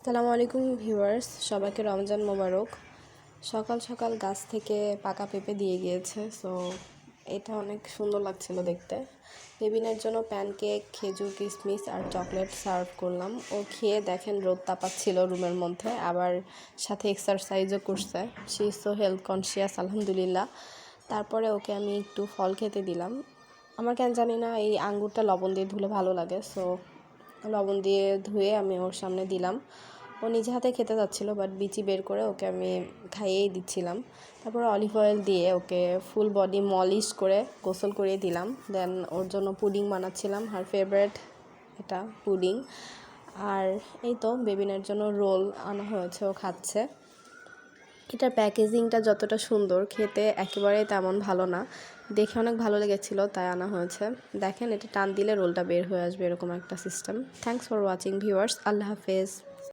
আসসালামু আলাইকুম ভিউয়ার্স, সবাইকে রমজান মোবারক। সকাল সকাল গাছ থেকে পাকা পেঁপে দিয়ে গিয়েছে, সো এটা অনেক সুন্দর লাগছিল দেখতে। বেবিনের জন্য প্যানকেক, খেজুর, কিশমিশ আর চকলেট সার্ভ করলাম। ও খেয়ে দেখেন রোদ তাপাচ্ছিল রুমের মধ্যে, আবার সাথে এক্সারসাইজও করছে। She is so health conscious, আলহামদুলিল্লাহ। তারপরে ওকে আমি একটু ফল খেতে দিলাম। আমার কেন জানি না এই আঙ্গুরটা লবণ দিয়ে ধুলে ভালো লাগে, সো লবণ দিয়ে ধুয়ে আমি ওর সামনে দিলাম। ও নিজে হাতে খেতে যাচ্ছিল, বাট বিচি বের করে ওকে আমি খাইয়েই দিচ্ছিলাম। তারপর অলিভ অয়েল দিয়ে ওকে ফুল বডি মলিশ করে গোসল করিয়ে দিলাম। দেন ওর জন্য পুডিং বানাচ্ছিলাম, হার ফেভারিট এটা পুডিং। আর এই তো বেবিনের জন্য রোল আনা হয়েছে, ও খাচ্ছে। এটার প্যাকেজিংটা যতটা সুন্দর, খেতে একেবারেই তেমন ভালো না। দেখে অনেক ভালো লেগেছিলো, তাই আনা হয়েছে। দেখেন, এটা টান দিলে রোলটা বের হয়ে আসবে, এরকম একটা system. Thanks for watching viewers. আল্লাহ হাফেজ।